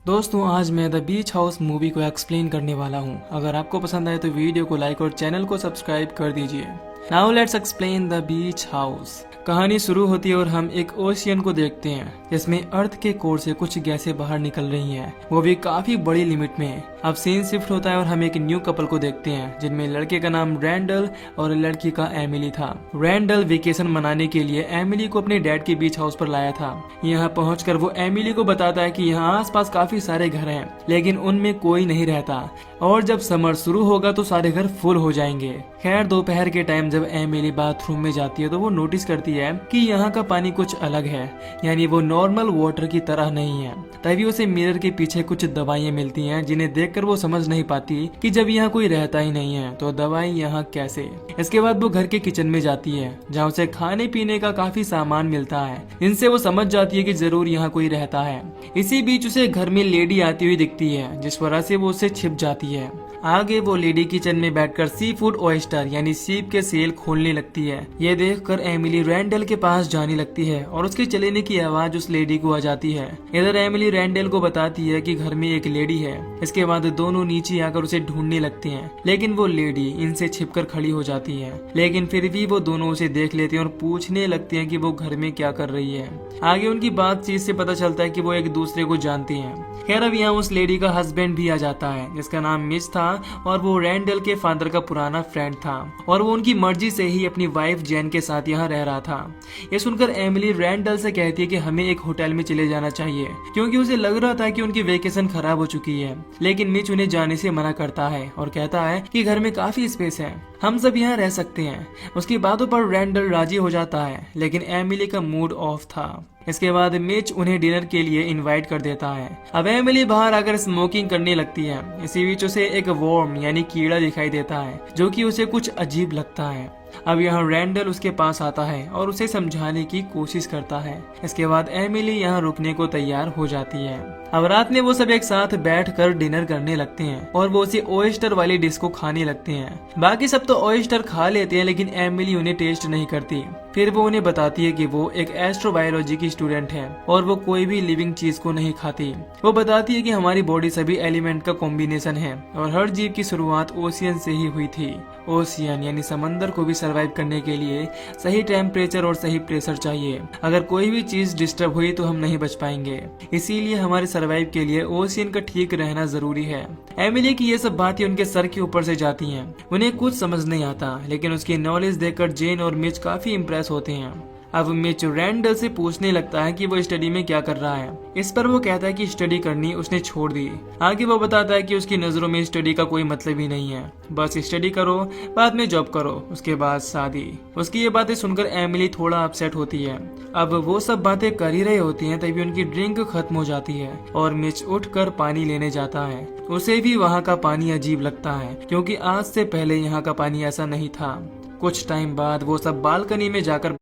दोस्तों आज मैं द बीच हाउस मूवी को एक्सप्लेन करने वाला हूँ। अगर आपको पसंद आए तो वीडियो को लाइक और चैनल को सब्सक्राइब कर दीजिए। Now let's explain the beach house. कहानी शुरू होती है और हम एक ओशियन को देखते हैं जिसमें अर्थ के कोर से कुछ गैसें बाहर निकल रही हैं, वो भी काफी बड़ी लिमिट में। अब सीन शिफ्ट होता है और हम एक न्यू कपल को देखते हैं जिनमें लड़के का नाम रैंडल और लड़की का एमिली था। रैंडल वेकेशन मनाने के लिए एमिली को अपने डैड के बीच हाउस पर लाया था। यहाँ पहुंचकर वो एमिली को बताता है कि यहाँ आसपास काफी सारे घर हैं लेकिन उनमें कोई नहीं रहता और जब समर शुरू होगा तो सारे घर फुल हो जाएंगे। खैर दोपहर के टाइम जब एमिली बाथरूम में जाती है तो वो नोटिस करती है कि यहाँ का पानी कुछ अलग है, यानी वो नॉर्मल वाटर की तरह नहीं है। तभी उसे मिरर के पीछे कुछ दवाइयाँ मिलती हैं जिन्हें देखकर वो समझ नहीं पाती कि जब यहाँ कोई रहता ही नहीं है तो दवाई यहाँ कैसे। इसके बाद वो घर के किचन में जाती है जहाँ उसे खाने पीने का काफी सामान मिलता है जिनसे वो समझ जाती है कि जरूर यहाँ कोई रहता है। इसी बीच उसे घर में लेडी आती हुई दिखती है जिस वजह से वो उससे छिप जाती है। आगे वो लेडी किचन में बैठकर सी फूड ऑयस्टर यानी सीप के सेल खोलने लगती है। ये देखकर एमिली रैंडल के पास जाने लगती है और उसके चलेने की आवाज उस लेडी को आ जाती है। इधर एमिली रैंडल को बताती है कि घर में एक लेडी है। इसके बाद दोनों नीचे आकर उसे ढूंढने लगते हैं लेकिन वो लेडी इनसे छिपकर खड़ी हो जाती है, लेकिन फिर भी वो दोनों उसे देख लेते हैं और पूछने लगते हैं कि वो घर में क्या कर रही है। आगे उनकी बातचीत से पता चलता है कि वो एक दूसरे को जानती हैं। खैर अब यहाँ उस लेडी का हस्बैंड भी आ जाता है जिसका नाम मिच था और वो रैंडल के फादर का पुराना फ्रेंड था और वो उनकी मर्जी से ही अपनी वाइफ जैन के साथ यहाँ रह रहा था। ये सुनकर एमिली रैंडल से कहती है कि हमें एक होटल में चले जाना चाहिए क्योंकि उसे लग रहा था कि उनकी वेकेशन खराब हो चुकी है, लेकिन मिच उन्हें जाने से मना करता है और कहता है कि घर में काफी स्पेस है, हम सब यहाँ रह सकते हैं। उसकी बातों पर रैंडल राजी हो जाता है लेकिन एमिली का मूड ऑफ था। इसके बाद मिच उन्हें डिनर के लिए इनवाइट कर देता है। अब एमिली बाहर आकर स्मोकिंग करने लगती है। इसी बीच उसे एक वॉर्म यानी कीड़ा दिखाई देता है जो कि उसे कुछ अजीब लगता है। अब यहाँ रैंडल उसके पास आता है और उसे समझाने की कोशिश करता है। इसके बाद एमिली यहाँ रुकने को तैयार हो जाती है। अब रात में वो सब एक साथ बैठकर डिनर करने लगते हैं और वो उसे ओयस्टर वाली डिश को खाने लगते हैं। बाकी सब तो ओयस्टर खा लेते हैं लेकिन एमिली उन्हें टेस्ट नहीं करती। फिर वो उन्हें बताती है कि वो एक एस्ट्रोबायोलॉजी की स्टूडेंट है और वो कोई भी लिविंग चीज को नहीं खाती। वो बताती है कि हमारी बॉडी सभी एलिमेंट का कॉम्बिनेशन है और हर जीव की शुरुआत ओशियन से ही हुई थी। ओशियन यानी समंदर को भी सरवाइव करने के लिए सही टेम्परेचर और सही प्रेशर चाहिए। अगर कोई भी चीज डिस्टर्ब हुई तो हम नहीं बच पाएंगे, इसीलिए हमारे सरवाइव के लिए ओशियन का ठीक रहना जरूरी है। एमिली की ये सब बातें उनके सर के ऊपर से जाती हैं। उन्हें कुछ समझ नहीं आता लेकिन उसकी नॉलेज देखकर जेन और मिच काफी इम्प्रेस होते हैं। अब मिच रैंडल से पूछने लगता है कि वो स्टडी में क्या कर रहा है। इस पर वो कहता है कि स्टडी करनी उसने छोड़ दी। आगे वो बताता है कि उसकी नजरों में स्टडी का कोई मतलब ही नहीं है, बस स्टडी करो, बाद में जॉब करो, उसके बाद शादी। उसकी ये बातें सुनकर एमिली थोड़ा अपसेट होती है। अब वो सब बातें कर ही रहे होती हैं तभी उनकी ड्रिंक खत्म हो जाती है और मिच उठकर पानी लेने जाता है। उसे भी वहाँ का पानी अजीब लगता है क्योंकि आज से पहले यहाँ का पानी ऐसा नहीं था। कुछ टाइम बाद वो सब बालकनी में जाकर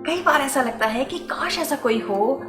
कई बार ऐसा लगता है कि काश ऐसा कोई हो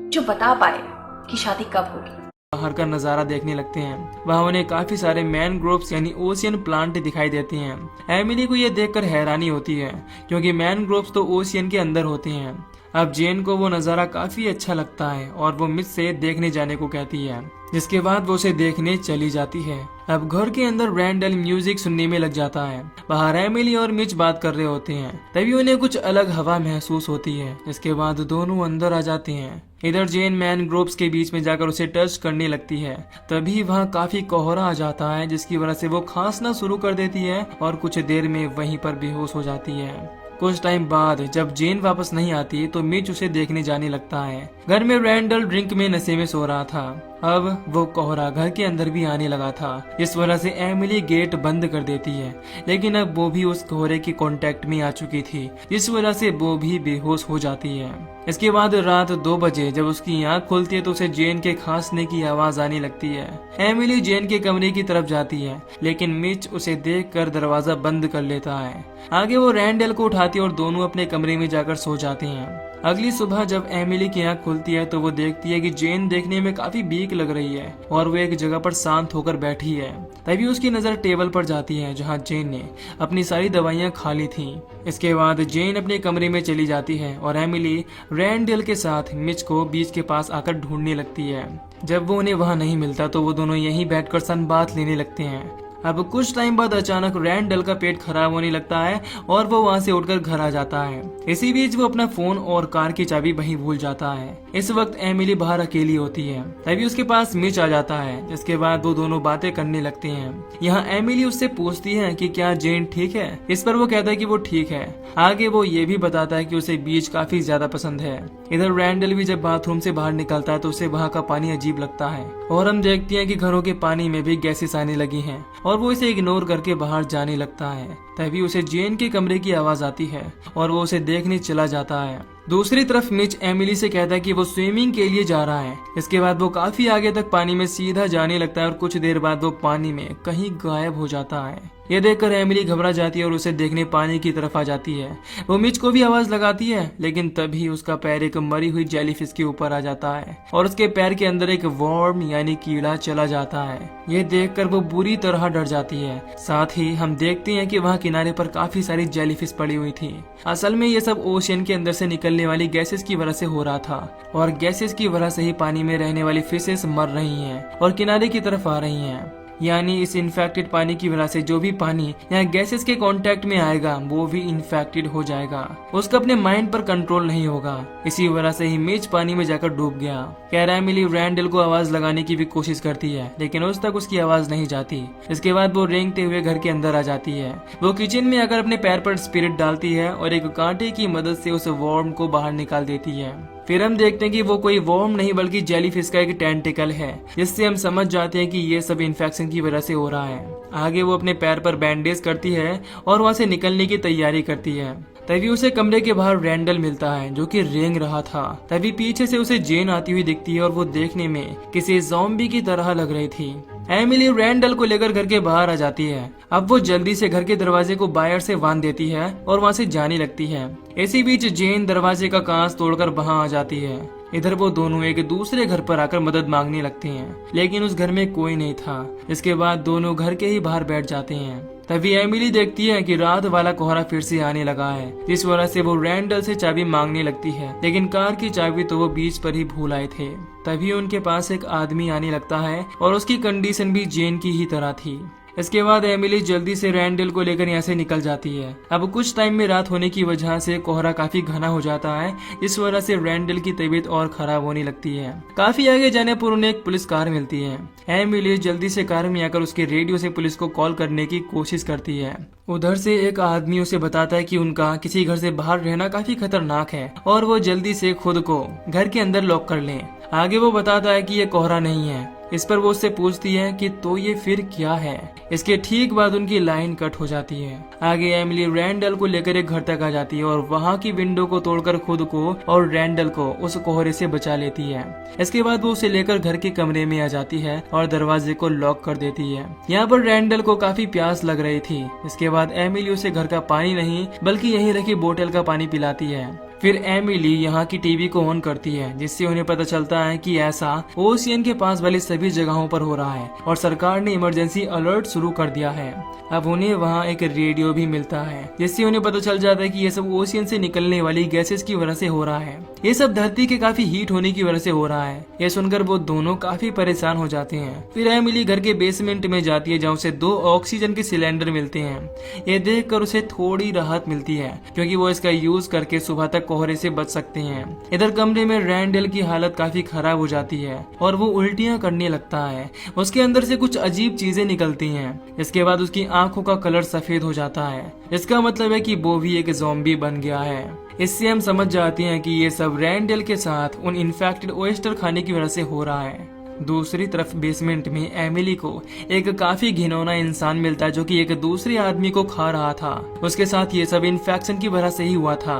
जो बता पाए कि शादी कब होगी। बाहर का नजारा देखने लगते हैं। वहाँ उन्हें काफी सारे मैनग्रोव्स यानी ओशियन प्लांट दिखाई देते हैं। एमिली को ये देखकर हैरानी होती है क्योंकि मैनग्रोव्स तो ओशियन के अंदर होते हैं। अब जेन को वो नजारा काफी अच्छा लगता है और वो मिच से देखने जाने को कहती है, जिसके बाद वो उसे देखने चली जाती है। अब घर के अंदर रैंडल म्यूजिक सुनने में लग जाता है। बाहर एमिली और मिच बात कर रहे होते हैं तभी उन्हें कुछ अलग हवा महसूस होती है। इसके बाद दोनों अंदर आ जाते हैं। इधर जेन मैनग्रोव्स के बीच में जाकर उसे टच करने लगती है। तभी वहाँ काफी कोहरा आ जाता है जिसकी वजह से वो खांसना शुरू कर देती है और कुछ देर में वहीं पर बेहोश हो जाती है। कुछ टाइम बाद जब जेन वापस नहीं आती तो मिच उसे देखने जाने लगता है। घर में रैंडल ड्रिंक में नशे में सो रहा था। अब वो कोहरा घर के अंदर भी आने लगा था, इस वजह से एमिली गेट बंद कर देती है, लेकिन अब वो भी उस कोहरे के कांटेक्ट में आ चुकी थी जिस वजह से वो भी बेहोश हो जाती है। इसके बाद रात 2 बजे जब उसकी आँख खुलती है तो उसे जेन के खांसने की आवाज आने लगती है। एमिली जेन के कमरे की तरफ जाती है लेकिन मिच उसे देखकर दरवाजा बंद कर लेता है। आगे वो रैंडल को उठाती है और दोनों अपने कमरे में जाकर सो जाते हैं। अगली सुबह जब एमिली की आंख खुलती है तो वो देखती है कि जेन देखने में काफी बीक लग रही है और वो एक जगह पर शांत होकर बैठी है। तभी उसकी नजर टेबल पर जाती है जहाँ जेन ने अपनी सारी दवाइयाँ खा ली थी। इसके बाद जेन अपने कमरे में चली जाती है और एमिली रैंडल के साथ मिच को बीच के पास आकर ढूंढने लगती है। जब वो उन्हें वहाँ नहीं मिलता तो वो दोनों यहीं बैठकर संबात लेने लगते हैं। अब कुछ टाइम बाद अचानक रैंडल का पेट खराब होने लगता है और वो वहाँ से उठकर घर आ जाता है। इसी बीच वो अपना फोन और कार की चाबी वहीं भूल जाता है। इस वक्त एमिली बाहर अकेली होती है। तभी उसके पास मिच आ जाता है। इसके बाद वो दोनों बातें करने लगते हैं। यहाँ एमिली उससे पूछती है कि क्या जेन ठीक है। इस पर वो कहता है कि वो ठीक है। आगे वो ये भी बताता है कि उसे बीच काफी ज्यादा पसंद है। इधर रैंडल भी जब बाथरूम से बाहर निकलता है तो उसे वहाँ का पानी अजीब लगता है और हम देखते हैं कि घरों के पानी में भी गैसेस आने लगी हैं और वो इसे इग्नोर करके बाहर जाने लगता है। तभी उसे जेन के कमरे की आवाज आती है और वो उसे देखने चला जाता है। दूसरी तरफ मिच एमिली से कहता है कि वो स्विमिंग के लिए जा रहा है। इसके बाद वो काफी आगे तक पानी में सीधा जाने लगता है और कुछ देर बाद वो पानी में कहीं गायब हो जाता है। ये देखकर एमिली घबरा जाती है और उसे देखने पानी की तरफ आ जाती है। वो मिच को भी आवाज लगाती है लेकिन तभी उसका पैर एक मरी हुई जेलीफिश के ऊपर आ जाता है और उसके पैर के अंदर एक वर्म यानी कीड़ा चला जाता है। ये देखकर वो बुरी तरह डर जाती है। साथ ही हम देखते हैं कि वहाँ किनारे पर काफी सारी जेलीफिश पड़ी हुई थी। असल में ये सब ओशियन के अंदर से निकलने वाली गैसेस की वजह से हो रहा था और गैसेस की वजह से ही पानी में रहने वाली फिशेस मर रही हैं और किनारे की तरफ आ रही हैं। यानी इस इन्फेक्टेड पानी की वजह से जो भी पानी यहाँ गैसेस के कांटेक्ट में आएगा वो भी इन्फेक्टेड हो जाएगा। उसका अपने माइंड पर कंट्रोल नहीं होगा। इसी वजह से ही मिच पानी में जाकर डूब गया। एमिली रैंडल को आवाज लगाने की भी कोशिश करती है लेकिन उस तक उसकी आवाज नहीं जाती। इसके बाद वो रेंगते हुए घर के अंदर आ जाती है। वो किचन में आकर अपने पैर पर स्पिरिट डालती है और एक कांटे की मदद से उस वर्म को बाहर निकाल देती है। फिर हम देखते हैं कि वो कोई वर्म नहीं बल्कि जेलीफिश का एक टेंटिकल है, जिससे हम समझ जाते हैं कि ये सब इन्फेक्शन की वजह से हो रहा है। आगे वो अपने पैर पर बैंडेज करती है और वहाँ से निकलने की तैयारी करती है। तभी उसे कमरे के बाहर रैंडल मिलता है जो कि रेंग रहा था। तभी पीछे से उसे जेन आती हुई दिखती है और वो देखने में किसी ज़ॉम्बी की तरह लग रही थी। एमिली रैंडल को लेकर घर के बाहर आ जाती है। अब वो जल्दी से घर के दरवाजे को बाहर से बांध देती है और वहाँ से जाने लगती है। इसी बीच जेन दरवाजे का कांच तोड़कर वहाँ आ जाती है। इधर वो दोनों एक दूसरे घर पर आकर मदद मांगने लगते हैं लेकिन उस घर में कोई नहीं था। इसके बाद दोनों घर के ही बाहर बैठ जाते हैं। तभी एमिली देखती है कि रात वाला कोहरा फिर से आने लगा है, जिस वजह से वो रैंडल से चाबी मांगने लगती है लेकिन कार की चाबी तो वो बीच पर ही भूल आए थे। तभी उनके पास एक आदमी आने लगता है और उसकी कंडीशन भी जेन की ही तरह थी। इसके बाद एमिली जल्दी से रैंडल को लेकर यहाँ से निकल जाती है। अब कुछ टाइम में रात होने की वजह से कोहरा काफी घना हो जाता है, इस वजह से रैंडल की तबीयत और खराब होने लगती है। काफी आगे जाने पर उन्हें एक पुलिस कार मिलती है। एमिली जल्दी से कार में आकर उसके रेडियो से पुलिस को कॉल करने की कोशिश करती है। उधर से एक आदमी उसे बताता है कि उनका किसी घर से बाहर रहना काफी खतरनाक है और वो जल्दी से खुद को घर के अंदर लॉक कर लें। आगे वो बताता है कि ये कोहरा नहीं है। इस पर वो उससे पूछती है कि तो ये फिर क्या है। इसके ठीक बाद उनकी लाइन कट हो जाती है। आगे एमिली रैंडल को लेकर एक घर तक आ जाती है और वहाँ की विंडो को तोड़कर खुद को और रैंडल को उस कोहरे से बचा लेती है। इसके बाद वो उसे लेकर घर के कमरे में आ जाती है और दरवाजे को लॉक कर देती है। यहाँ पर रैंडल को काफी प्यास लग रही थी। इसके बाद एमिली उसे घर का पानी नहीं बल्कि यहीं रखी बोतल का पानी पिलाती है। फिर एमिली यहाँ की टीवी को ऑन करती है, जिससे उन्हें पता चलता है कि ऐसा ओशियन के पास वाली सभी जगहों पर हो रहा है और सरकार ने इमरजेंसी अलर्ट शुरू कर दिया है। अब उन्हें वहाँ एक रेडियो भी मिलता है, जिससे उन्हें पता चल जाता है कि ये सब ओशियन से निकलने वाली गैसेस की वजह से हो रहा है। ये सब धरती के काफी हीट होने की वजह से हो रहा है। ये सुनकर वो दोनों काफी परेशान हो जाते हैं। फिर एमिली घर के बेसमेंट में जाती है, जहाँ उसे 2 ऑक्सीजन के सिलेंडर मिलते हैं। ये देखकर उसे थोड़ी राहत मिलती है, क्योंकि वो इसका यूज करके सुबह तक कोहरे से बच सकते हैं। इधर कमरे में रैंडल की हालत काफी खराब हो जाती है और वो उल्टियां करने लगता है। उसके अंदर से कुछ अजीब चीजें निकलती हैं। इसके बाद उसकी आंखों का कलर सफेद हो जाता है। इसका मतलब है कि वो भी एक ज़ॉम्बी बन गया है। इससे हम समझ जाते हैं कि ये सब रैंडल के साथ उन इन्फेक्टेड ओयस्टर खाने की वजह से हो रहा है। दूसरी तरफ बेसमेंट में एमिली को एक काफी घिनौना इंसान मिलता है, जो कि एक दूसरे आदमी को खा रहा था। उसके साथ ये सब इन्फेक्शन की वजह से ही हुआ था।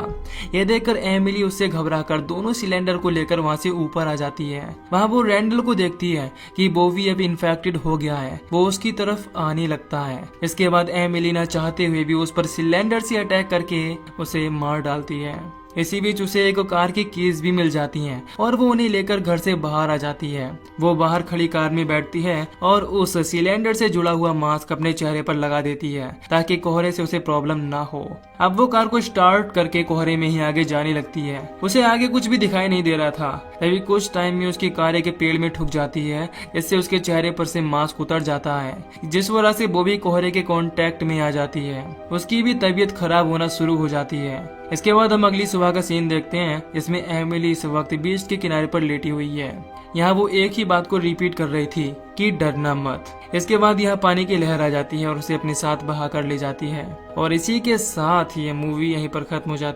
ये देखकर एमिली उससे घबराकर दोनों सिलेंडर को लेकर वहाँ से ऊपर आ जाती है। वहाँ वो रैंडल को देखती है कि बोवी अब इन्फेक्टेड हो गया है। वो उसकी तरफ आने लगता है। इसके बाद एमिली ना चाहते हुए भी उस पर सिलेंडर से अटैक करके उसे मार डालती है। इसी बीच उसे एक कार की कीज भी मिल जाती हैं और वो उन्हें लेकर घर से बाहर आ जाती है। वो बाहर खड़ी कार में बैठती है और उस सिलेंडर से जुड़ा हुआ मास्क अपने चेहरे पर लगा देती है ताकि कोहरे से उसे प्रॉब्लम ना हो। अब वो कार को स्टार्ट करके कोहरे में ही आगे जाने लगती है। उसे आगे कुछ भी दिखाई नहीं दे रहा था। तभी कुछ टाइम में उसकी कार एक पेड़ में ठुक जाती है। इससे उसके चेहरे पर से मास्क उतर जाता है, जिस वजह से वो भी कोहरे के कांटेक्ट में आ जाती है। उसकी भी तबीयत खराब होना शुरू हो जाती है। इसके बाद हम अगली सुबह का सीन देखते हैं। इसमें एमिली इस वक्त बीच के किनारे पर लेटी हुई है। यहाँ वो एक ही बात को रिपीट कर रही थी कि डरना मत। इसके बाद यहाँ पानी की लहर आ जाती है और उसे अपने साथ बहा कर ले जाती है। और इसी के साथ ये मूवी यहीं पर खत्म हो जाती है।